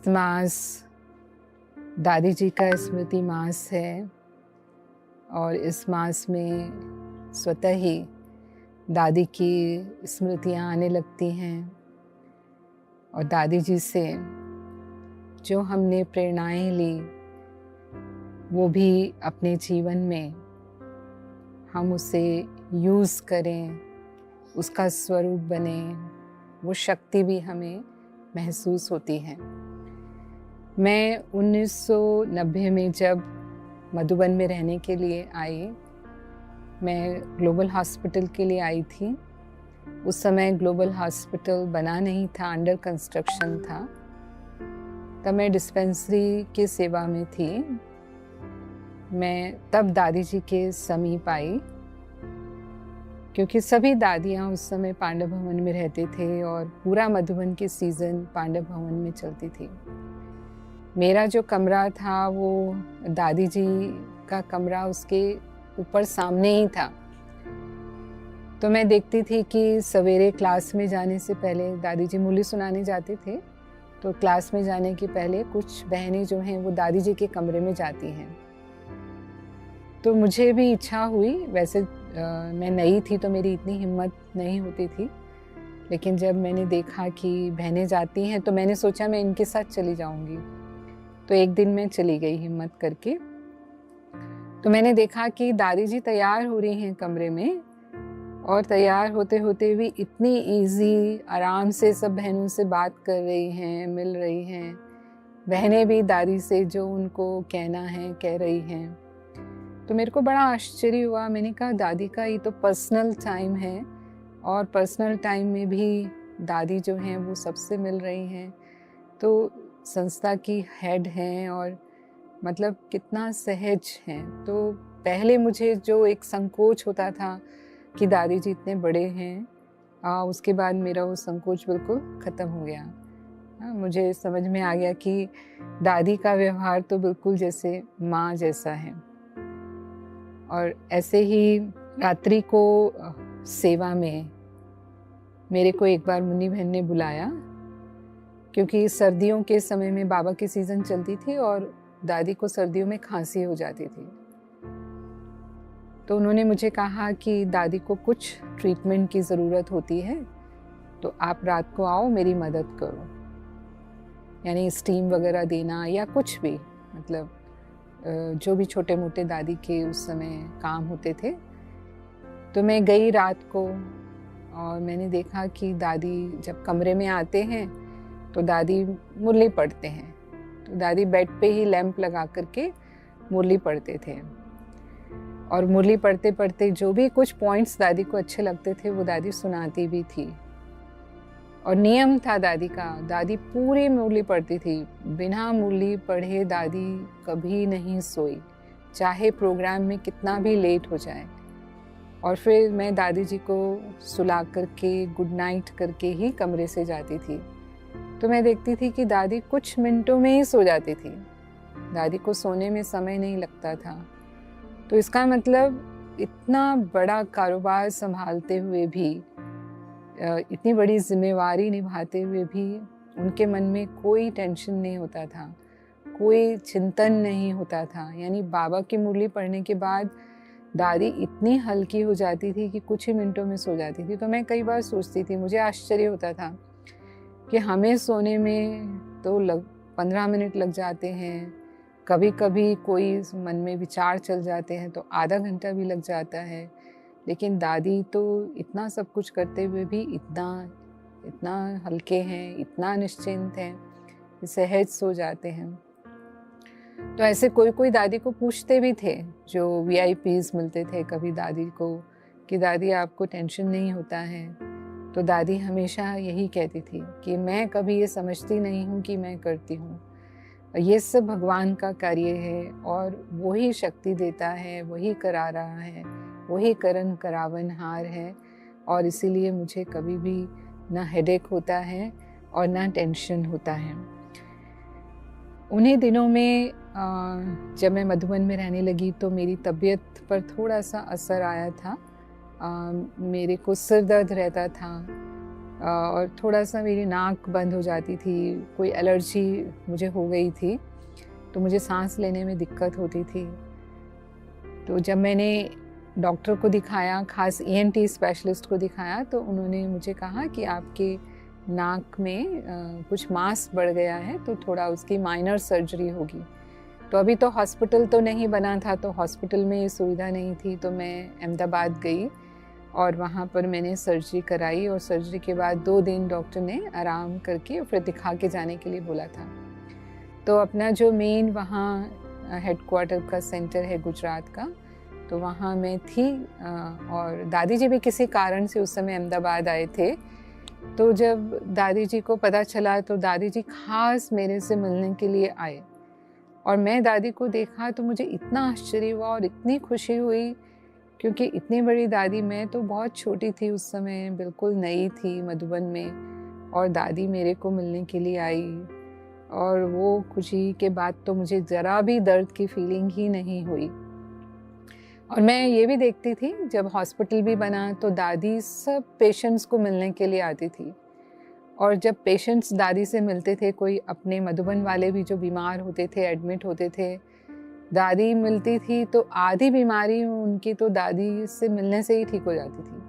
अगस्त मास दादी जी का स्मृति मास है और इस मास में स्वतः ही दादी की स्मृतियाँ आने लगती हैं और दादी जी से जो हमने प्रेरणाएं ली वो भी अपने जीवन में हम उसे यूज़ करें, उसका स्वरूप बने, वो शक्ति भी हमें महसूस होती है। मैं 1990 में जब मधुबन में रहने के लिए आई, मैं ग्लोबल हॉस्पिटल के लिए आई थी। उस समय ग्लोबल हॉस्पिटल बना नहीं था, अंडर कंस्ट्रक्शन था। तब मैं डिस्पेंसरी की सेवा में थी। मैं तब दादी जी के समीप आई क्योंकि सभी दादियाँ उस समय पांडव भवन में रहते थे और पूरा मधुबन की सीज़न पांडव भवन में चलती थी। मेरा जो कमरा था वो दादी जी का कमरा उसके ऊपर सामने ही था। तो मैं देखती थी कि सवेरे क्लास में जाने से पहले दादी जी मुरली सुनाने जाते थे, तो क्लास में जाने के पहले कुछ बहनें जो हैं वो दादी जी के कमरे में जाती हैं। तो मुझे भी इच्छा हुई, वैसे मैं नई थी तो मेरी इतनी हिम्मत नहीं होती थी, लेकिन जब मैंने देखा कि बहनें जाती हैं तो मैंने सोचा मैं इनके साथ चली जाऊंगी। तो एक दिन मैं चली गई हिम्मत करके। तो मैंने देखा कि दादी जी तैयार हो रही हैं कमरे में और तैयार होते होते भी इतनी इजी आराम से सब बहनों से बात कर रही हैं, मिल रही हैं। बहनें भी दादी से जो उनको कहना है कह रही हैं। तो मेरे को बड़ा आश्चर्य हुआ। मैंने कहा दादी का ये तो पर्सनल टाइम है और पर्सनल टाइम में भी दादी जो हैं वो सबसे मिल रही हैं। तो संस्था की हेड हैं और मतलब कितना सहज हैं। तो पहले मुझे जो एक संकोच होता था कि दादी जी इतने बड़े हैं, उसके बाद मेरा वो संकोच बिल्कुल ख़त्म हो गया। मुझे समझ में आ गया कि दादी का व्यवहार तो बिल्कुल जैसे माँ जैसा है। और ऐसे ही रात्रि को सेवा में मेरे को एक बार मुन्नी बहन ने बुलाया क्योंकि सर्दियों के समय में बाबा की सीज़न चलती थी और दादी को सर्दियों में खांसी हो जाती थी। तो उन्होंने मुझे कहा कि दादी को कुछ ट्रीटमेंट की ज़रूरत होती है, तो आप रात को आओ, मेरी मदद करो, यानी स्टीम वगैरह देना या कुछ भी, मतलब जो भी छोटे मोटे दादी के उस समय काम होते थे। तो मैं गई रात को और मैंने देखा कि दादी जब कमरे में आते हैं तो दादी मुरली पढ़ते हैं। तो दादी बेड पे ही लैंप लगा करके मुरली पढ़ते थे और मुरली पढ़ते पढ़ते जो भी कुछ पॉइंट्स दादी को अच्छे लगते थे वो दादी सुनाती भी थी। और नियम था दादी का, दादी पूरी मुरली पढ़ती थी, बिना मुरली पढ़े दादी कभी नहीं सोई, चाहे प्रोग्राम में कितना भी लेट हो जाए। और फिर मैं दादी जी को सुला करके गुड नाइट करके ही कमरे से जाती थी। तो मैं देखती थी कि दादी कुछ मिनटों में ही सो जाती थी, दादी को सोने में समय नहीं लगता था। तो इसका मतलब इतना बड़ा कारोबार संभालते हुए भी, इतनी बड़ी जिम्मेवारी निभाते हुए भी उनके मन में कोई टेंशन नहीं होता था, कोई चिंतन नहीं होता था। यानी बाबा की मुरली पढ़ने के बाद दादी इतनी हल्की हो जाती थी कि कुछ ही मिनटों में सो जाती थी। तो मैं कई बार सोचती थी, मुझे आश्चर्य होता था कि हमें सोने में तो 15 मिनट लग जाते हैं, कभी कभी कोई मन में विचार चल जाते हैं तो आधा घंटा भी लग जाता है, लेकिन दादी तो इतना सब कुछ करते हुए भी इतना हल्के हैं, इतना निश्चिंत हैं, सहज सो जाते हैं। तो ऐसे कोई कोई दादी को पूछते भी थे, जो VIPs मिलते थे कभी दादी को, कि दादी आपको टेंशन नहीं होता है? तो दादी हमेशा यही कहती थी कि मैं कभी ये समझती नहीं हूँ कि मैं करती हूँ, ये सब भगवान का कार्य है और वही शक्ति देता है, वही करा रहा है, वही करन करावनहार है, और इसीलिए मुझे कभी भी ना हेडेक होता है और ना टेंशन होता है। उन्हीं दिनों में जब मैं मधुबन में रहने लगी तो मेरी तबीयत पर थोड़ा सा असर आया था। मेरे को सिर दर्द रहता था और थोड़ा-सा मेरी नाक बंद हो जाती थी, कोई एलर्जी मुझे हो गई थी, तो मुझे साँस लेने में दिक्कत होती थी। तो जब मैंने डॉक्टर को दिखाया, ख़ास ईएनटी स्पेशलिस्ट को दिखाया, तो उन्होंने मुझे कहा कि आपके नाक में कुछ मांस बढ़ गया है, तो थोड़ा उसकी माइनर सर्जरी होगी। तो अभी तो हॉस्पिटल तो नहीं बना था, तो हॉस्पिटल में ये सुविधा नहीं थी, तो मैं अहमदाबाद गई और वहाँ पर मैंने सर्जरी कराई और सर्जरी के बाद 2 दिन डॉक्टर ने आराम करके फिर दिखा के जाने के लिए बोला था। तो अपना जो मेन वहाँ हेडक्वार्टर का सेंटर है गुजरात का, तो वहाँ मैं थी और दादी जी भी किसी कारण से उस समय अहमदाबाद आए थे। तो जब दादी जी को पता चला तो दादी जी ख़ास मेरे से मिलने के लिए आए और मैं दादी को देखा तो मुझे इतना आश्चर्य हुआ और इतनी खुशी हुई, क्योंकि इतनी बड़ी दादी, मैं तो बहुत छोटी थी उस समय, बिल्कुल नई थी मधुबन में, और दादी मेरे को मिलने के लिए आई। और वो खुशी के बाद तो मुझे ज़रा भी दर्द की फीलिंग ही नहीं हुई। और मैं ये भी देखती थी जब हॉस्पिटल भी बना तो दादी सब पेशेंट्स को मिलने के लिए आती थी, और जब पेशेंट्स दादी से मिलते थे, कोई अपने मधुबन वाले भी जो बीमार होते थे, एडमिट होते थे, दादी मिलती थी तो आधी बीमारी उनकी तो दादी से मिलने से ही ठीक हो जाती थी,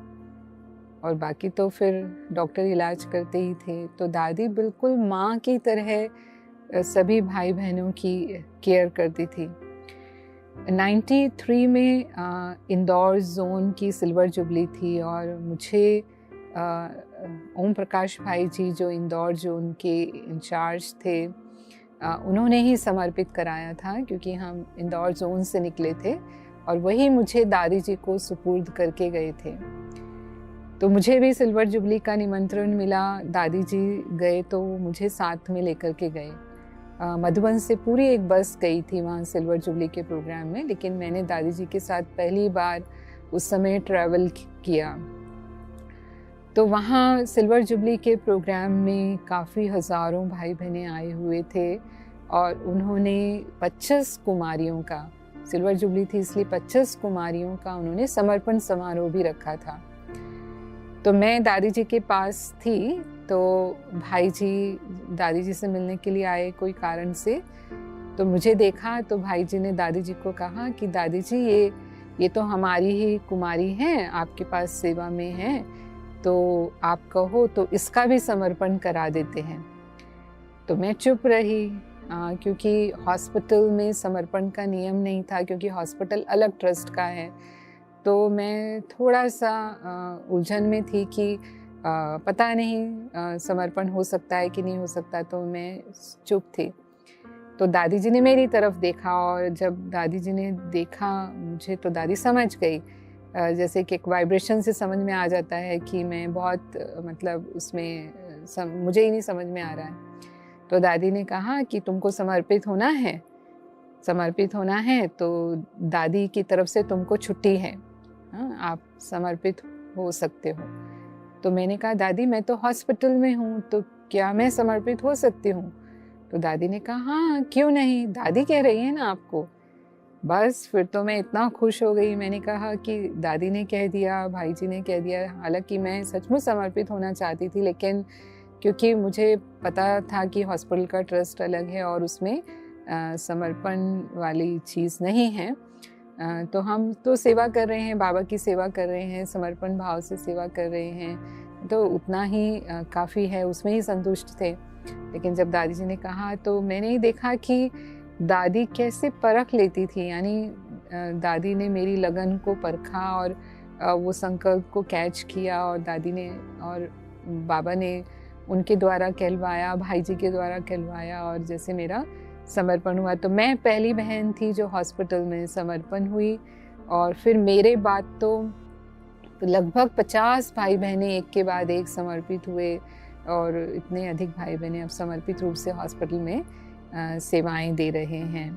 और बाकी तो फिर डॉक्टर इलाज करते ही थे। तो दादी बिल्कुल माँ की तरह सभी भाई बहनों की केयर करती थी। 93 में इंदौर जोन की सिल्वर जुबली थी और मुझे ओम प्रकाश भाई जी जो इंदौर जोन के इंचार्ज थे, उन्होंने ही समर्पित कराया था, क्योंकि हम इंदौर जोन से निकले थे और वही मुझे दादी जी को सुपुर्द करके गए थे। तो मुझे भी सिल्वर जुबली का निमंत्रण मिला, दादी जी गए तो मुझे साथ में लेकर के गए। मधुबन से पूरी एक बस गई थी वहाँ सिल्वर जुबली के प्रोग्राम में, लेकिन मैंने दादी जी के साथ पहली बार उस समय ट्रैवल किया। तो वहाँ सिल्वर जुबली के प्रोग्राम में काफ़ी हज़ारों भाई बहनें आए हुए थे और उन्होंने 25 कुमारियों का, सिल्वर जुबली थी इसलिए 25 कुमारियों का उन्होंने समर्पण समारोह भी रखा था। तो मैं दादी जी के पास थी, तो भाई जी दादी जी से मिलने के लिए आए कोई कारण से, तो मुझे देखा तो भाई जी ने दादी जी को कहा कि दादी जी ये तो हमारी ही कुमारी हैं, आपके पास सेवा में हैं, तो आप कहो तो इसका भी समर्पण करा देते हैं। तो मैं चुप रही, क्योंकि हॉस्पिटल में समर्पण का नियम नहीं था, क्योंकि हॉस्पिटल अलग ट्रस्ट का है। तो मैं थोड़ा सा उलझन में थी कि पता नहीं समर्पण हो सकता है कि नहीं हो सकता, तो मैं चुप थी। तो दादी जी ने मेरी तरफ देखा और जब दादी जी ने देखा मुझे तो दादी समझ गई, जैसे कि एक वाइब्रेशन से समझ में आ जाता है कि मैं बहुत मतलब उसमें मुझे ही नहीं समझ में आ रहा है। तो दादी ने कहा कि तुमको समर्पित होना है तो दादी की तरफ से तुमको छुट्टी है, आप समर्पित हो सकते हो। तो मैंने कहा दादी मैं तो हॉस्पिटल में हूँ, तो क्या मैं समर्पित हो सकती हूँ? तो दादी ने कहा हाँ क्यों नहीं, दादी कह रही है ना आपको। बस फिर तो मैं इतना खुश हो गई, मैंने कहा कि दादी ने कह दिया, भाई जी ने कह दिया। हालांकि मैं सचमुच समर्पित होना चाहती थी, लेकिन क्योंकि मुझे पता था कि हॉस्पिटल का ट्रस्ट अलग है और उसमें समर्पण वाली चीज़ नहीं है, तो हम तो सेवा कर रहे हैं, बाबा की सेवा कर रहे हैं, समर्पण भाव से सेवा कर रहे हैं, तो उतना ही काफ़ी है, उसमें ही संतुष्ट थे। लेकिन जब दादी जी ने कहा तो मैंने ही देखा कि दादी कैसे परख लेती थी, यानी दादी ने मेरी लगन को परखा और वो संकल्प को कैच किया, और दादी ने और बाबा ने उनके द्वारा कहलवाया, भाई जी के द्वारा कहलवाया, और जैसे मेरा समर्पण हुआ। तो मैं पहली बहन थी जो हॉस्पिटल में समर्पण हुई, और फिर मेरे बाद तो लगभग 50 भाई बहनें एक के बाद एक समर्पित हुए, और इतने अधिक भाई बहनें अब समर्पित रूप से हॉस्पिटल में सेवाएं दे रहे हैं।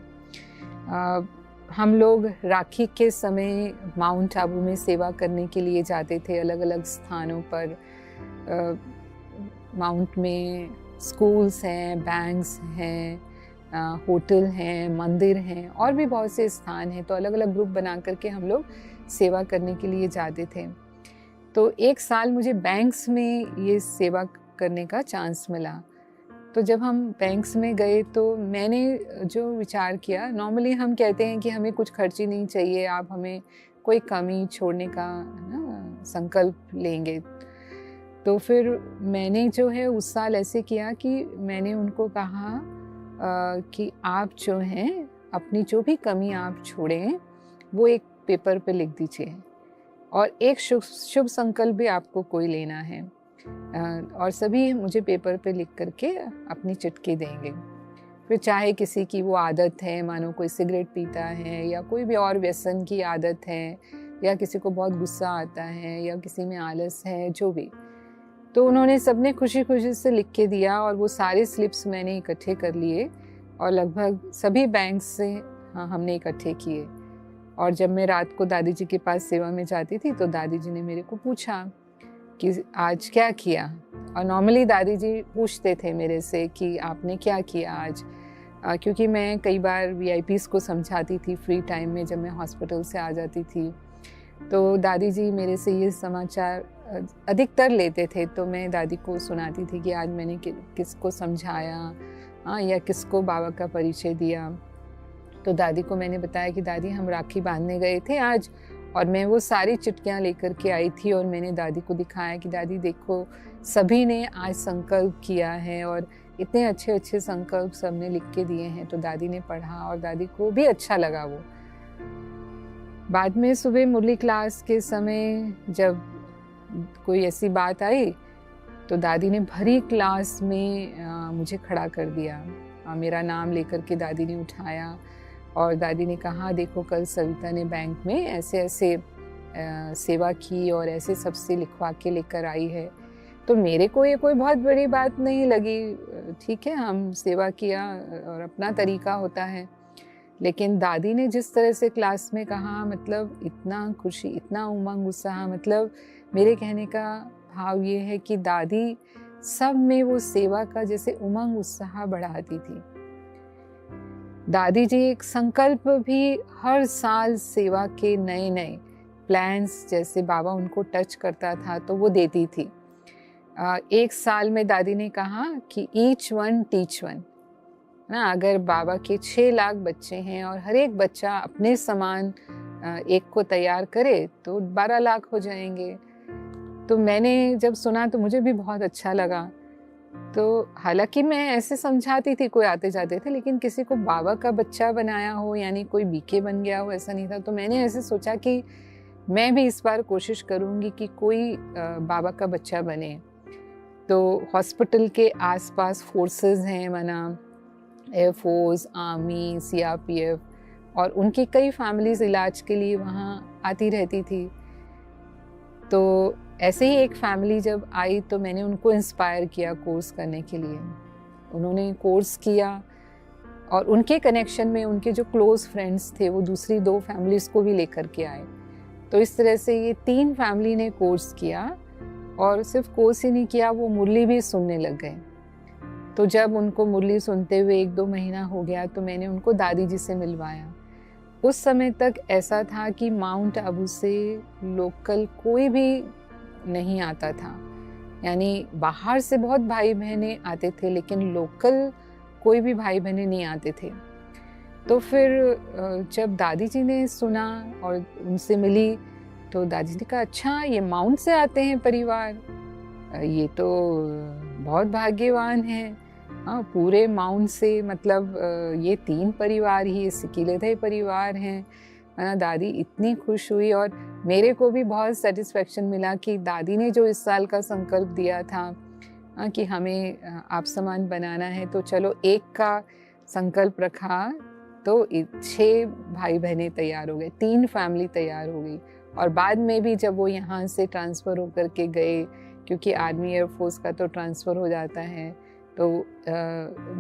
हम लोग राखी के समय माउंट आबू में सेवा करने के लिए जाते थे, अलग अलग स्थानों पर। माउंट में स्कूल्स हैं, बैंक्स हैं, होटल हैं, मंदिर हैं, और भी बहुत से स्थान हैं, तो अलग अलग ग्रुप बना करके हम लोग सेवा करने के लिए जाते थे। तो 1 साल मुझे बैंक्स में ये सेवा करने का चांस मिला। तो जब हम बैंक्स में गए तो मैंने जो विचार किया, नॉर्मली हम कहते हैं कि हमें कुछ खर्च ही नहीं चाहिए, आप हमें कोई कमी छोड़ने का ना संकल्प लेंगे। तो फिर मैंने जो है उस साल ऐसे किया कि मैंने उनको कहा कि आप जो हैं अपनी जो भी कमी आप छोड़ें वो एक पेपर पे लिख दीजिए, और एक शुभ संकल्प भी आपको कोई लेना है, और सभी मुझे पेपर पे लिख करके अपनी चिट्ठी देंगे। फिर चाहे किसी की वो आदत है, मानो कोई सिगरेट पीता है या कोई भी और व्यसन की आदत है, या किसी को बहुत गुस्सा आता है, या किसी में आलस है, जो भी, तो उन्होंने सबने खुशी खुशी से लिख के दिया। और वो सारे स्लिप्स मैंने इकट्ठे कर लिए और लगभग सभी बैंक से हमने इकट्ठे किए। और जब मैं रात को दादी जी के पास सेवा में जाती थी तो दादी जी ने मेरे को पूछा कि आज क्या किया। और नॉर्मली दादी जी पूछते थे मेरे से कि आपने क्या किया आज, क्योंकि मैं कई बार वीआईपीज़ को समझाती थी फ्री टाइम में जब मैं हॉस्पिटल से आ जाती थी। तो दादी जी मेरे से ये समाचार अधिकतर लेते थे, तो मैं दादी को सुनाती थी कि आज मैंने किसको समझाया या किसको बाबा का परिचय दिया। तो दादी को मैंने बताया कि दादी हम राखी बांधने गए थे आज, और मैं वो सारी चिट्ठियाँ लेकर के आई थी और मैंने दादी को दिखाया कि दादी देखो सभी ने आज संकल्प किया है, और इतने अच्छे अच्छे संकल्प सबने लिख के दिए हैं। तो दादी ने पढ़ा और दादी को भी अच्छा लगा वो। बाद में सुबह मुरली क्लास के समय जब कोई ऐसी बात आई तो दादी ने भरी क्लास में मुझे खड़ा कर दिया। मेरा नाम लेकर के दादी ने उठाया और दादी ने कहा देखो कल सविता ने बैंक में ऐसे ऐसे सेवा की और ऐसे सबसे लिखवा के लेकर आई है। तो मेरे को ये कोई बहुत बड़ी बात नहीं लगी, ठीक है हम सेवा किया और अपना तरीका होता है। लेकिन दादी ने जिस तरह से क्लास में कहा, मतलब इतना खुशी, इतना उमंग उत्साह, मतलब मेरे कहने का भाव ये है कि दादी सब में वो सेवा का जैसे उमंग उत्साह बढ़ाती थी। दादी जी एक संकल्प भी हर साल सेवा के नए नए प्लान्स, जैसे बाबा उनको टच करता था तो वो देती थी। एक साल में दादी ने कहा कि ईच वन टीच वन ना, अगर बाबा के 6 लाख बच्चे हैं और हर एक बच्चा अपने समान एक को तैयार करे तो 12 लाख हो जाएंगे। तो मैंने जब सुना तो मुझे भी बहुत अच्छा लगा। तो हालांकि मैं ऐसे समझाती थी, कोई आते जाते थे, लेकिन किसी को बाबा का बच्चा बनाया हो यानी कोई बीके बन गया हो ऐसा नहीं था। तो मैंने ऐसे सोचा कि मैं भी इस बार कोशिश करूँगी कि कोई बाबा का बच्चा बने। तो हॉस्पिटल के आसपास फोर्सेस हैं, माना एयरफोर्स, आर्मी, सीआरपीएफ, और उनकी कई फैमिलीज इलाज के लिए वहाँ आती रहती थी। तो ऐसे ही एक फैमिली जब आई तो मैंने उनको इंस्पायर किया कोर्स करने के लिए। उन्होंने कोर्स किया और उनके कनेक्शन में उनके जो क्लोज फ्रेंड्स थे वो दूसरी 2 फैमिलीज को भी लेकर के आए। तो इस तरह से ये 3 फैमिली ने कोर्स किया, और सिर्फ कोर्स ही नहीं किया, वो मुरली भी सुनने लग गए। तो जब उनको मुरली सुनते हुए 1-2 महीना हो गया तो मैंने उनको दादी जी से मिलवाया। उस समय तक ऐसा था कि माउंट आबू से लोकल कोई भी नहीं आता था, यानी बाहर से बहुत भाई बहनें आते थे लेकिन लोकल कोई भी भाई बहनें नहीं आते थे। तो फिर जब दादी जी ने सुना और उनसे मिली तो दादी जी ने कहा अच्छा ये माउंट से आते हैं परिवार, ये तो बहुत भाग्यवान हैं। हाँ, पूरे माउंट से, मतलब ये 3 परिवार ही सिकीलेदे परिवार हैं। दादी इतनी खुश हुई और मेरे को भी बहुत सेटिस्फेक्शन मिला कि दादी ने जो इस साल का संकल्प दिया था कि हमें आप समान बनाना है, तो चलो एक का संकल्प रखा तो 6 भाई बहनें तैयार हो गए, 3 फैमिली तैयार हो गई। और बाद में भी जब वो यहाँ से ट्रांसफ़र होकर के गए, क्योंकि आर्मी एयरफोर्स का तो ट्रांसफ़र हो जाता है, तो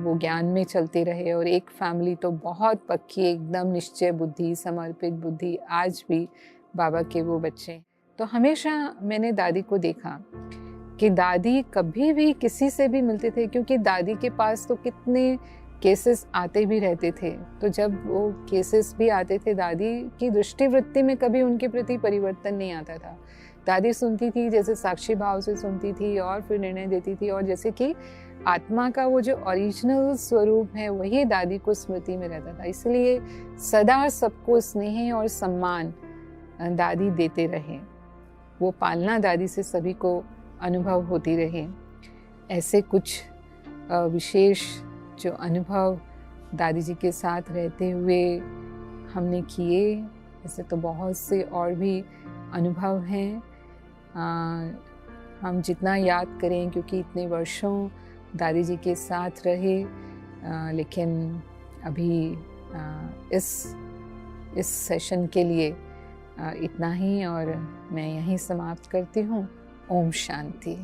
वो ज्ञान में चलते रहे। और एक फैमिली तो बहुत पक्की, एकदम निश्चय बुद्धि, समर्पित बुद्धि, आज भी बाबा के वो बच्चे। तो हमेशा मैंने दादी को देखा कि दादी कभी भी किसी से भी मिलते थे, क्योंकि दादी के पास तो कितने केसेस आते भी रहते थे। तो जब वो केसेस भी आते थे, दादी की दृष्टिवृत्ति में कभी उनके प्रति परिवर्तन नहीं आता था। दादी सुनती थी, जैसे साक्षी भाव से सुनती थी और फिर निर्णय देती थी, और जैसे कि आत्मा का वो जो ओरिजिनल स्वरूप है वही दादी को स्मृति में रहता था। इसलिए सदा सबको स्नेह और सम्मान दादी देते रहे, वो पालना दादी से सभी को अनुभव होती रहे। ऐसे कुछ विशेष जो अनुभव दादी जी के साथ रहते हुए हमने किए, ऐसे तो बहुत से और भी अनुभव हैं। हम जितना याद करें, क्योंकि इतने वर्षों दादी जी के साथ रहे, लेकिन अभी इस सेशन के लिए इतना ही, और मैं यहीं समाप्त करती हूँ। ओम शांति।